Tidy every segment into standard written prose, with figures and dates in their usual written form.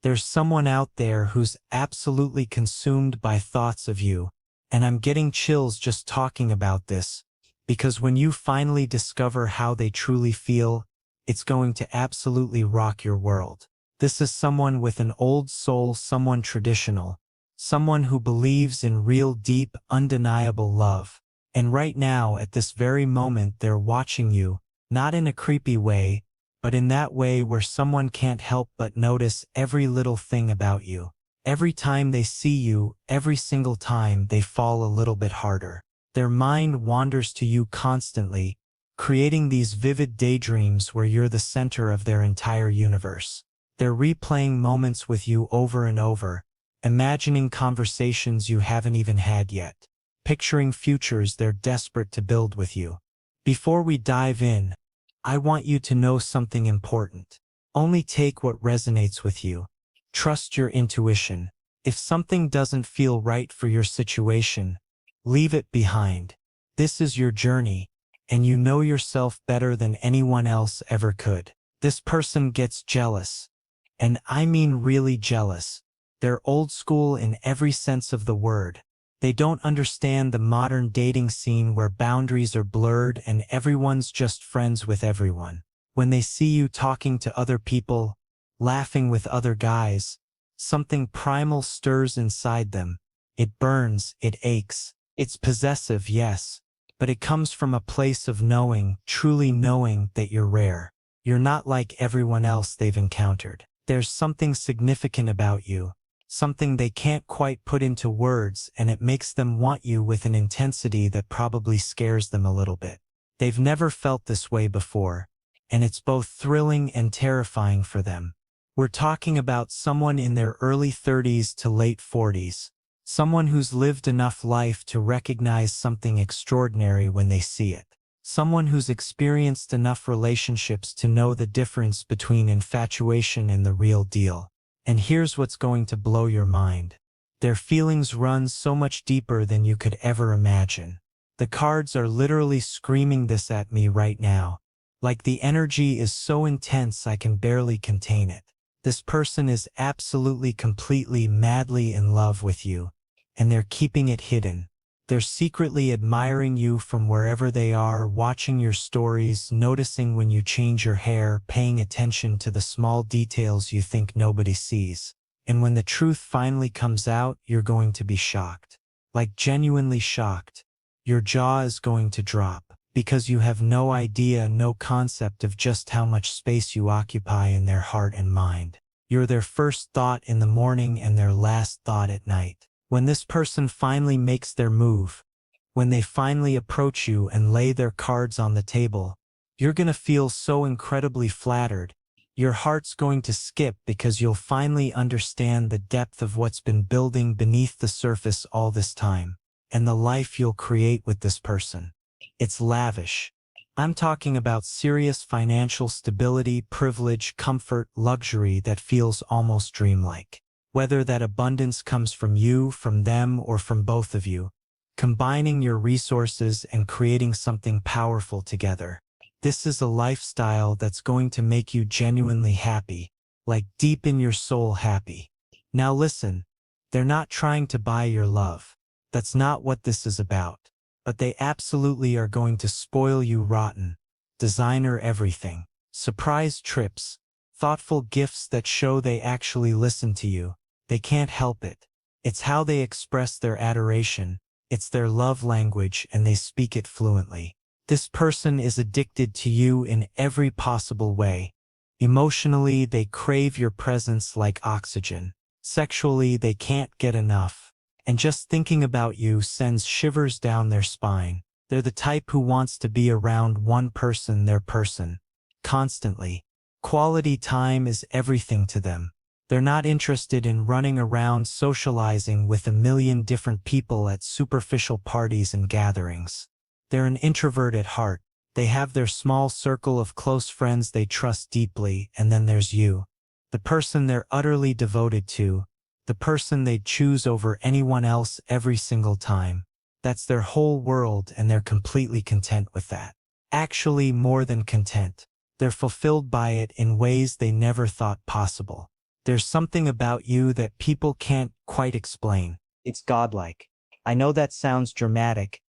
There's someone out there who's absolutely consumed by thoughts of you, and I'm getting chills just talking about this, because when you finally discover how they truly feel, it's going to absolutely rock your world. This is someone with an old soul, someone traditional, someone who believes in real, deep, undeniable love. And right now, at this very moment, they're watching you, not in a creepy way, but in that way where someone can't help but notice every little thing about you. Every time they see you, every single time they fall a little bit harder. Their mind wanders to you constantly, creating these vivid daydreams where you're the center of their entire universe. They're replaying moments with you over and over, imagining conversations you haven't even had yet, picturing futures they're desperate to build with you. Before we dive in, I want you to know something important. Only take what resonates with you. Trust your intuition. If something doesn't feel right for your situation, leave it behind. This is your journey, and you know yourself better than anyone else ever could. This person gets jealous. And I mean really jealous. They're old school in every sense of the word. They don't understand the modern dating scene where boundaries are blurred and everyone's just friends with everyone. When they see you talking to other people, laughing with other guys, something primal stirs inside them. It burns, it aches. It's possessive, yes, but it comes from a place of knowing, truly knowing that you're rare. You're not like everyone else they've encountered. There's something significant about you, something they can't quite put into words, and it makes them want you with an intensity that probably scares them a little bit. They've never felt this way before, and it's both thrilling and terrifying for them. We're talking about someone in their early 30s to late 40s, someone who's lived enough life to recognize something extraordinary when they see it. Someone who's experienced enough relationships to know the difference between infatuation and the real deal. And here's what's going to blow your mind. Their feelings run so much deeper than you could ever imagine. The cards are literally screaming this at me right now. Like the energy is so intense I can barely contain it. This person is absolutely, completely, madly in love with you, and they're keeping it hidden. They're secretly admiring you from wherever they are, watching your stories, noticing when you change your hair, paying attention to the small details you think nobody sees. And when the truth finally comes out, you're going to be shocked. Like genuinely shocked. Your jaw is going to drop, because you have no idea, no concept of just how much space you occupy in their heart and mind. You're their first thought in the morning and their last thought at night. When this person finally makes their move, when they finally approach you and lay their cards on the table, you're gonna feel so incredibly flattered. Your heart's going to skip because you'll finally understand the depth of what's been building beneath the surface all this time, and the life you'll create with this person. It's lavish. I'm talking about serious financial stability, privilege, comfort, luxury that feels almost dreamlike. Whether that abundance comes from you, from them, or from both of you, combining your resources and creating something powerful together. This is a lifestyle that's going to make you genuinely happy, like deep in your soul happy. Now listen, they're not trying to buy your love. That's not what this is about. But they absolutely are going to spoil you rotten. Designer everything. Surprise trips. Thoughtful gifts that show they actually listen to you. They can't help it. It's how they express their adoration. It's their love language, and they speak it fluently. This person is addicted to you in every possible way. Emotionally, they crave your presence like oxygen. Sexually, they can't get enough. And just thinking about you sends shivers down their spine. They're the type who wants to be around one person, their person, constantly. Quality time is everything to them. They're not interested in running around socializing with a million different people at superficial parties and gatherings. They're an introvert at heart. They have their small circle of close friends they trust deeply, and then there's you, the person they're utterly devoted to, the person they'd choose over anyone else every single time. That's their whole world, and they're completely content with that. Actually, more than content. They're fulfilled by it in ways they never thought possible. There's something about you that people can't quite explain. It's godlike. I know that sounds dramatic.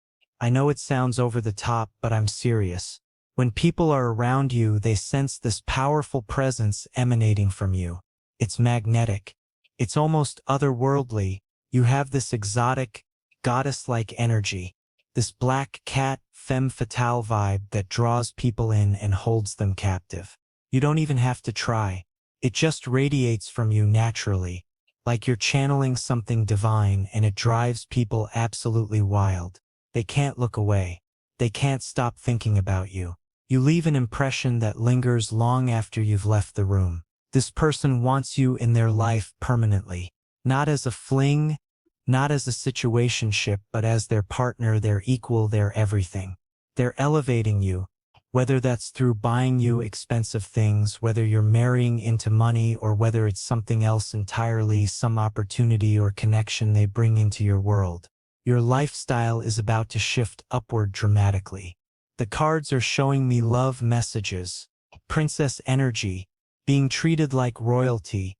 I know it sounds over the top, but I'm serious. When people are around you, they sense this powerful presence emanating from you. It's magnetic. It's almost otherworldly. You have this exotic, goddess-like energy. This black cat, femme fatale vibe that draws people in and holds them captive. You don't even have to try. It just radiates from you naturally, like you're channeling something divine, and it drives people absolutely wild. They can't look away. They can't stop thinking about you. You leave an impression that lingers long after you've left the room. This person wants you in their life permanently. Not as a fling, not as a situationship, but as their partner, their equal, their everything. They're elevating you, whether that's through buying you expensive things, whether you're marrying into money, or whether it's something else entirely, some opportunity or connection they bring into your world. Your lifestyle is about to shift upward dramatically. The cards are showing me love messages, princess energy, being treated like royalty,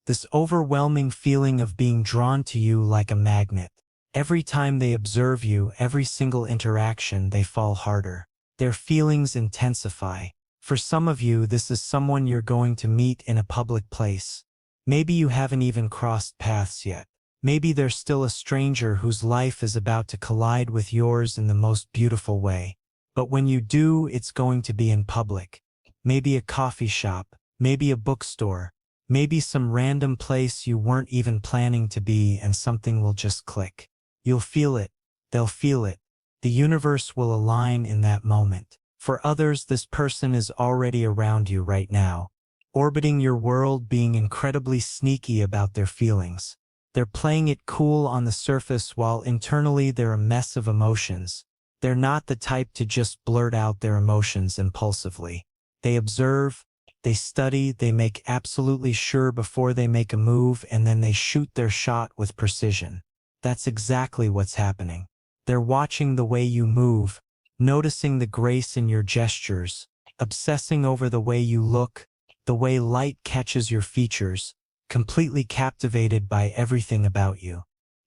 this overwhelming feeling of being drawn to you like a magnet. Every time they observe you, every single interaction, they fall harder. Their feelings intensify. For some of you, this is someone you're going to meet in a public place. Maybe you haven't even crossed paths yet. Maybe they're still a stranger whose life is about to collide with yours in the most beautiful way. But when you do, it's going to be in public. Maybe a coffee shop, maybe a bookstore, maybe some random place you weren't even planning to be, and something will just click. You'll feel it. They'll feel it. The universe will align in that moment. For others, this person is already around you right now, orbiting your world, being incredibly sneaky about their feelings. They're playing it cool on the surface while internally they're a mess of emotions. They're not the type to just blurt out their emotions impulsively. They observe, they study, they make absolutely sure before they make a move, and then they shoot their shot with precision. That's exactly what's happening. They're watching the way you move, noticing the grace in your gestures, obsessing over the way you look, the way light catches your features, completely captivated by everything about you.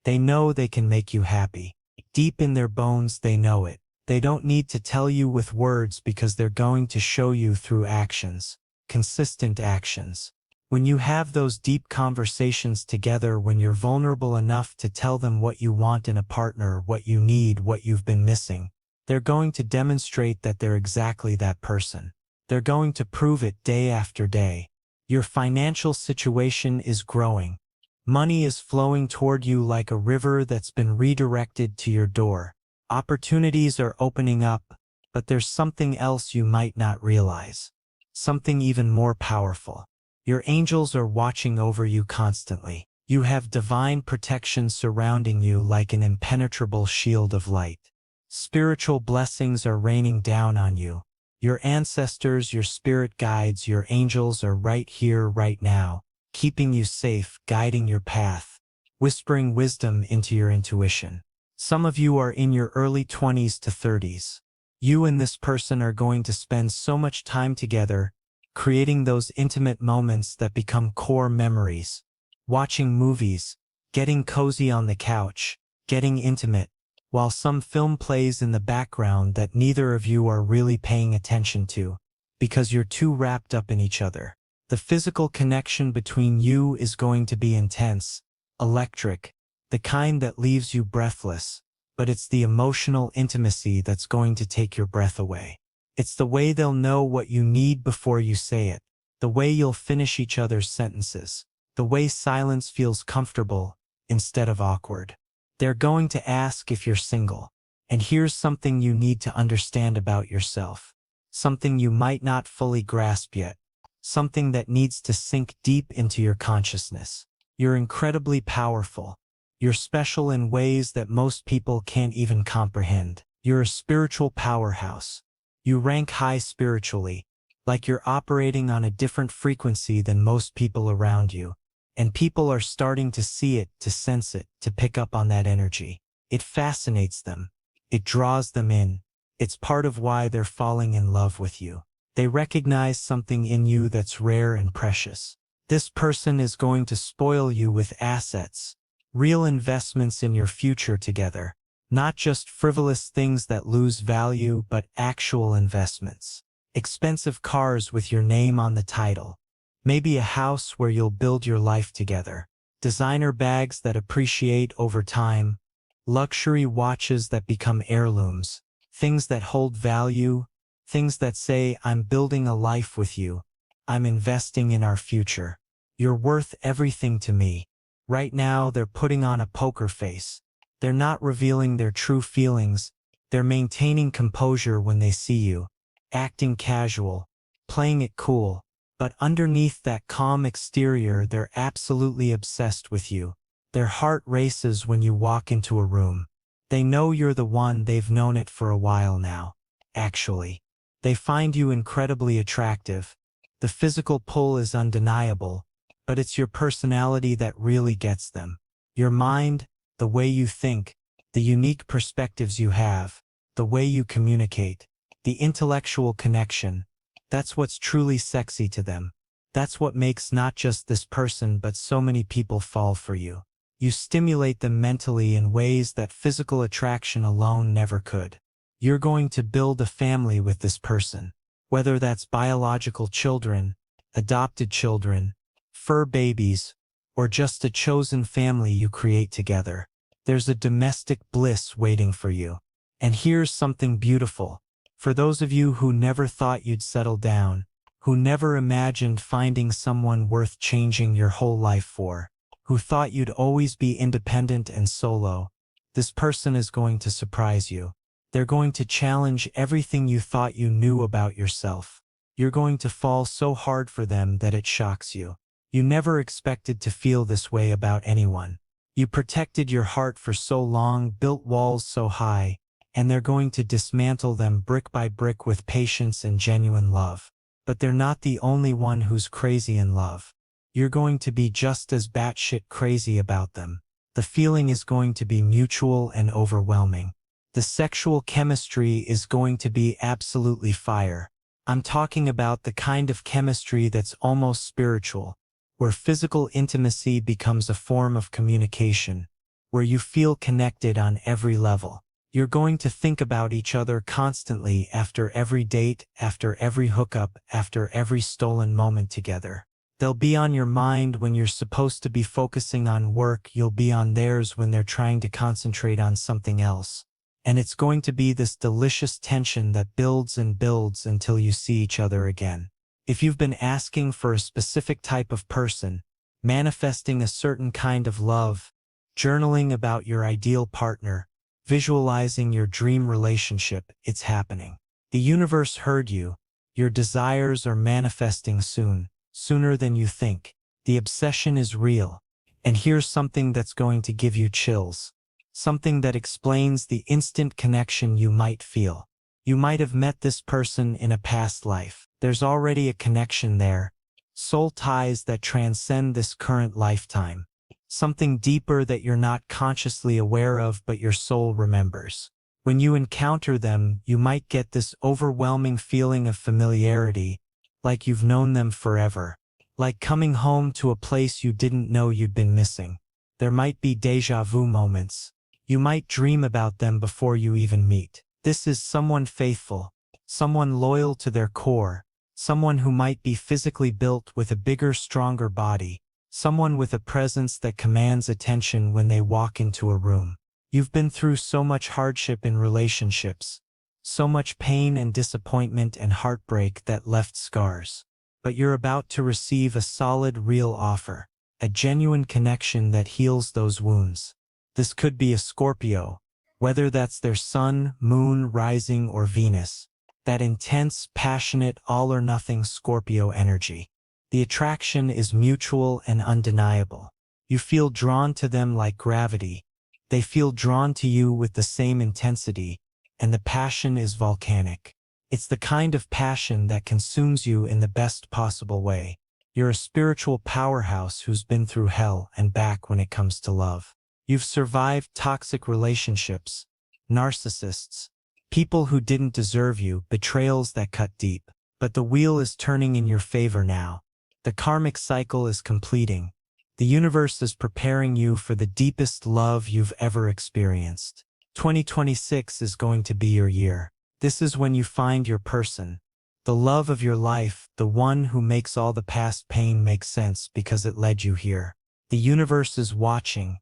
They know they can make you happy. Deep in their bones, they know it. They don't need to tell you with words because they're going to show you through actions, consistent actions. When you have those deep conversations together, when you're vulnerable enough to tell them what you want in a partner, what you need, what you've been missing, they're going to demonstrate that they're exactly that person. They're going to prove it day after day. Your financial situation is growing. Money is flowing toward you like a river that's been redirected to your door. Opportunities are opening up, but there's something else you might not realize. Something even more powerful. Your angels are watching over you constantly. You have divine protection surrounding you like an impenetrable shield of light. Spiritual blessings are raining down on you. Your ancestors, your spirit guides, your angels are right here, right now, keeping you safe, guiding your path, whispering wisdom into your intuition. Some of you are in your early 20s to 30s. You and this person are going to spend so much time together, creating those intimate moments that become core memories. Watching movies, getting cozy on the couch, getting intimate, while some film plays in the background that neither of you are really paying attention to, because you're too wrapped up in each other. The physical connection between you is going to be intense, electric, the kind that leaves you breathless, but it's the emotional intimacy that's going to take your breath away. It's the way they'll know what you need before you say it, the way you'll finish each other's sentences, the way silence feels comfortable instead of awkward. They're going to ask if you're single. And here's something you need to understand about yourself. Something you might not fully grasp yet. Something that needs to sink deep into your consciousness. You're incredibly powerful. You're special in ways that most people can't even comprehend. You're a spiritual powerhouse. You rank high spiritually, like you're operating on a different frequency than most people around you. And people are starting to see it, to sense it, to pick up on that energy. It fascinates them. It draws them in. It's part of why they're falling in love with you. They recognize something in you that's rare and precious. This person is going to spoil you with assets, real investments in your future together, not just frivolous things that lose value but actual investments. Expensive cars with your name on the title. Maybe a house where you'll build your life together. Designer bags that appreciate over time. Luxury watches that become heirlooms. Things that hold value. Things that say, I'm building a life with you. I'm investing in our future. You're worth everything to me. Right now, they're putting on a poker face. They're not revealing their true feelings. They're maintaining composure when they see you, acting casual, playing it cool. But underneath that calm exterior, they're absolutely obsessed with you. Their heart races when you walk into a room. They know you're the one. They've known it for a while now. Actually, they find you incredibly attractive. The physical pull is undeniable, but it's your personality that really gets them. Your mind, the way you think, the unique perspectives you have, the way you communicate, the intellectual connection. That's what's truly sexy to them. That's what makes not just this person but so many people fall for you. You stimulate them mentally in ways that physical attraction alone never could. You're going to build a family with this person. Whether that's biological children, adopted children, fur babies, or just a chosen family you create together. There's a domestic bliss waiting for you. And here's something beautiful. For those of you who never thought you'd settle down, who never imagined finding someone worth changing your whole life for, who thought you'd always be independent and solo, this person is going to surprise you. They're going to challenge everything you thought you knew about yourself. You're going to fall so hard for them that it shocks you. You never expected to feel this way about anyone. You protected your heart for so long, built walls so high, and they're going to dismantle them brick by brick with patience and genuine love. But they're not the only one who's crazy in love. You're going to be just as batshit crazy about them. The feeling is going to be mutual and overwhelming. The sexual chemistry is going to be absolutely fire. I'm talking about the kind of chemistry that's almost spiritual, where physical intimacy becomes a form of communication, where you feel connected on every level. You're going to think about each other constantly after every date, after every hookup, after every stolen moment together. They'll be on your mind when you're supposed to be focusing on work. You'll be on theirs when they're trying to concentrate on something else. And it's going to be this delicious tension that builds and builds until you see each other again. If you've been asking for a specific type of person, manifesting a certain kind of love, journaling about your ideal partner, visualizing your dream relationship, it's happening. The universe heard you. Your desires are manifesting soon, sooner than you think. The obsession is real. And here's something that's going to give you chills. Something that explains the instant connection you might feel. You might have met this person in a past life. There's already a connection there. Soul ties that transcend this current lifetime. Something deeper that you're not consciously aware of but your soul remembers. When you encounter them, you might get this overwhelming feeling of familiarity, like you've known them forever. Like coming home to a place you didn't know you'd been missing. There might be déjà vu moments. You might dream about them before you even meet. This is someone faithful, someone loyal to their core, someone who might be physically built with a bigger, stronger body, someone with a presence that commands attention when they walk into a room. You've been through so much hardship in relationships, so much pain and disappointment and heartbreak that left scars. But you're about to receive a solid, real offer, a genuine connection that heals those wounds. This could be a Scorpio, whether that's their sun, moon, rising, or Venus. That intense, passionate, all-or-nothing Scorpio energy. The attraction is mutual and undeniable. You feel drawn to them like gravity. They feel drawn to you with the same intensity, and the passion is volcanic. It's the kind of passion that consumes you in the best possible way. You're a spiritual powerhouse who's been through hell and back when it comes to love. You've survived toxic relationships, narcissists, people who didn't deserve you, betrayals that cut deep. But the wheel is turning in your favor now. The karmic cycle is completing. The universe is preparing you for the deepest love you've ever experienced. 2026 is going to be your year. This is when you find your person. The love of your life, the one who makes all the past pain make sense because it led you here. The universe is watching.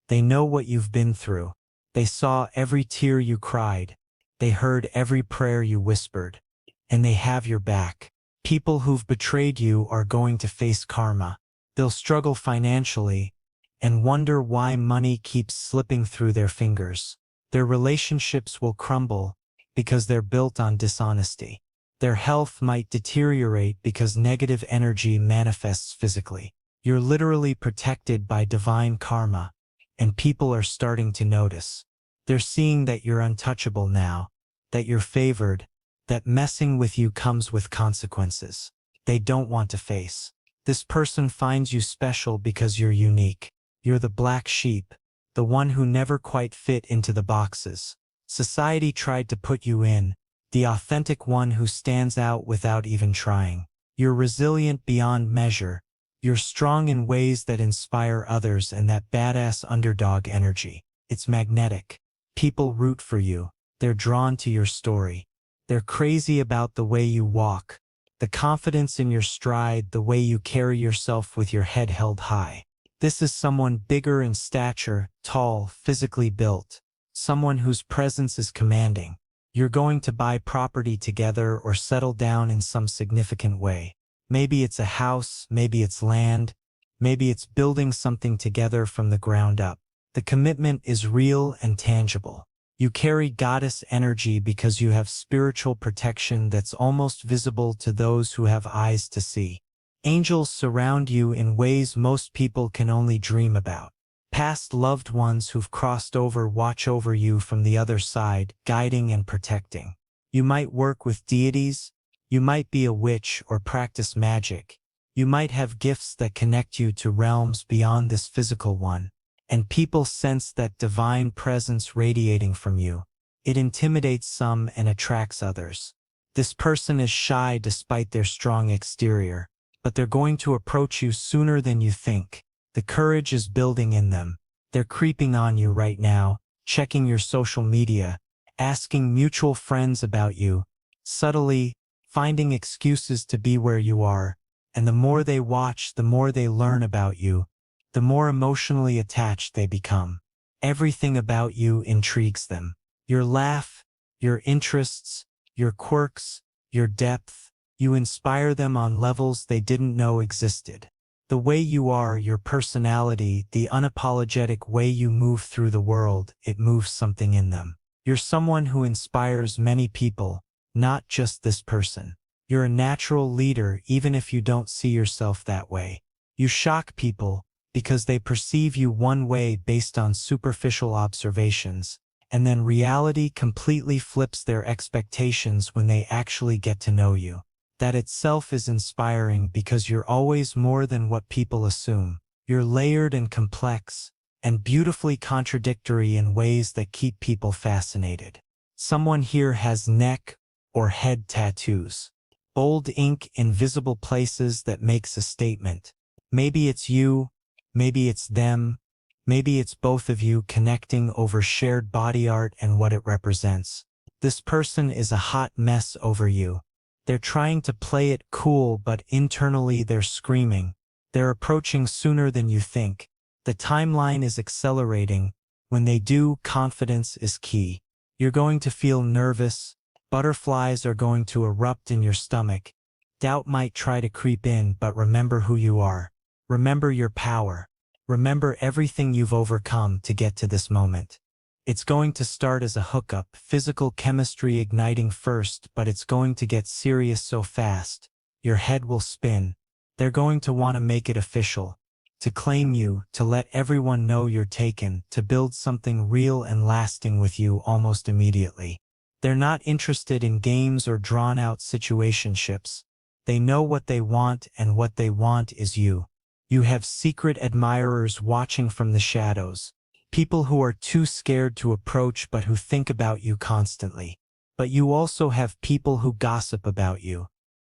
They know what you've been through. They saw every tear you cried. They heard every prayer you whispered. And they have your back. People who've betrayed you are going to face karma. They'll struggle financially and wonder why money keeps slipping through their fingers. Their relationships will crumble because they're built on dishonesty. Their health might deteriorate because negative energy manifests physically. You're literally protected by divine karma, and people are starting to notice. They're seeing that you're untouchable now, that you're favored, that messing with you comes with consequences they don't want to face. This person finds you special because you're unique. You're the black sheep, the one who never quite fit into the boxes society tried to put you in, the authentic one who stands out without even trying. You're resilient beyond measure. You're strong in ways that inspire others, and that badass underdog energy, it's magnetic. People root for you. They're drawn to your story. They're crazy about the way you walk, the confidence in your stride, the way you carry yourself with your head held high. This is someone bigger in stature, tall, physically built, someone whose presence is commanding. You're going to buy property together or settle down in some significant way. Maybe it's a house, maybe it's land, maybe it's building something together from the ground up. The commitment is real and tangible. You carry goddess energy because you have spiritual protection that's almost visible to those who have eyes to see. Angels surround you in ways most people can only dream about. Past loved ones who've crossed over watch over you from the other side, guiding and protecting. You might work with deities, you might be a witch or practice magic. You might have gifts that connect you to realms beyond this physical one. And people sense that divine presence radiating from you. It intimidates some and attracts others. This person is shy despite their strong exterior, but they're going to approach you sooner than you think. The courage is building in them. They're creeping on you right now, checking your social media, asking mutual friends about you, subtly finding excuses to be where you are. And the more they watch, the more they learn about you, the more emotionally attached they become. Everything about you intrigues them. Your laugh, your interests, your quirks, your depth. You inspire them on levels they didn't know existed. The way you are, your personality, the unapologetic way you move through the world, it moves something in them. You're someone who inspires many people, not just this person. You're a natural leader even if you don't see yourself that way. You shock people because they perceive you one way based on superficial observations, and then reality completely flips their expectations when they actually get to know you. That itself is inspiring because you're always more than what people assume. You're layered and complex, and beautifully contradictory in ways that keep people fascinated. Someone here has neck or head tattoos. Bold ink in visible places that makes a statement. Maybe it's you, maybe it's them, maybe it's both of you connecting over shared body art and what it represents. This person is a hot mess over you. They're trying to play it cool, but internally they're screaming. They're approaching sooner than you think. The timeline is accelerating. When they do, confidence is key. You're going to feel nervous. Butterflies are going to erupt in your stomach. Doubt might try to creep in, but remember who you are. Remember your power. Remember everything you've overcome to get to this moment. It's going to start as a hookup, physical chemistry igniting first, but it's going to get serious so fast. Your head will spin. They're going to want to make it official, to claim you, to let everyone know you're taken, to build something real and lasting with you almost immediately. They're not interested in games or drawn-out situationships. They know what they want, and what they want is you. You have secret admirers watching from the shadows. People who are too scared to approach but who think about you constantly. But you also have people who gossip about you,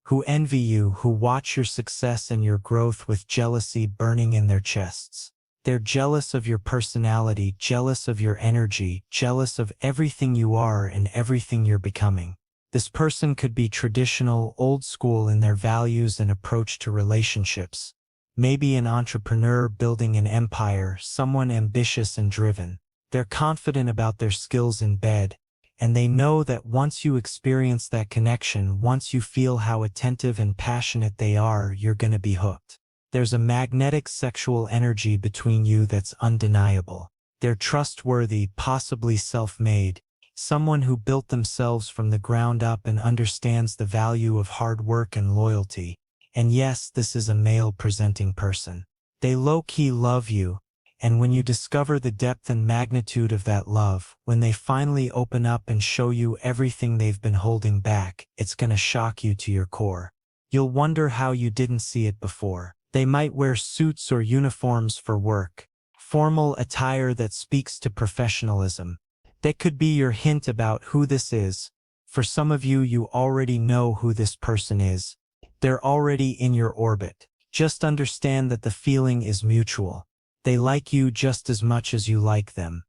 who envy you, who watch your success and your growth with jealousy burning in their chests. They're jealous of your personality, jealous of your energy, jealous of everything you are and everything you're becoming. This person could be traditional, old school in their values and approach to relationships. Maybe an entrepreneur building an empire, someone ambitious and driven. They're confident about their skills in bed, and they know that once you experience that connection, once you feel how attentive and passionate they are, you're gonna be hooked. There's a magnetic sexual energy between you that's undeniable. They're trustworthy, possibly self-made, someone who built themselves from the ground up and understands the value of hard work and loyalty. And yes, this is a male-presenting person. They low-key love you, and when you discover the depth and magnitude of that love, when they finally open up and show you everything they've been holding back, it's gonna shock you to your core. You'll wonder how you didn't see it before. They might wear suits or uniforms for work, formal attire that speaks to professionalism. That could be your hint about who this is. For some of you, you already know who this person is. They're already in your orbit. Just understand that the feeling is mutual. They like you just as much as you like them.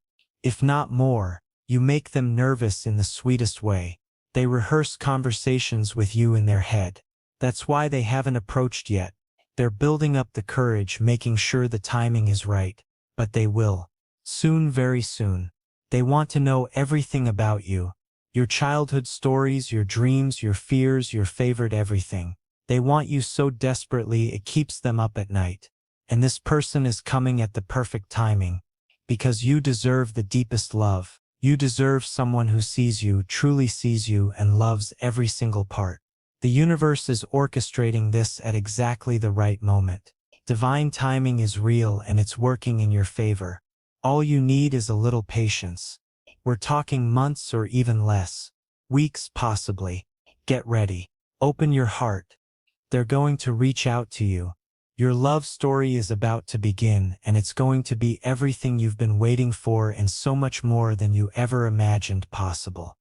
If not more, you make them nervous in the sweetest way. They rehearse conversations with you in their head. That's why they haven't approached yet. They're building up the courage, making sure the timing is right. But they will. Soon, very soon. They want to know everything about you. Your childhood stories, your dreams, your fears, your favorite everything. They want you so desperately it keeps them up at night. And this person is coming at the perfect timing. Because you deserve the deepest love. You deserve someone who sees you, truly sees you, and loves every single part. The universe is orchestrating this at exactly the right moment. Divine timing is real and it's working in your favor. All you need is a little patience. We're talking months or even less. Weeks possibly. Get ready. Open your heart. They're going to reach out to you. Your love story is about to begin, and it's going to be everything you've been waiting for and so much more than you ever imagined possible.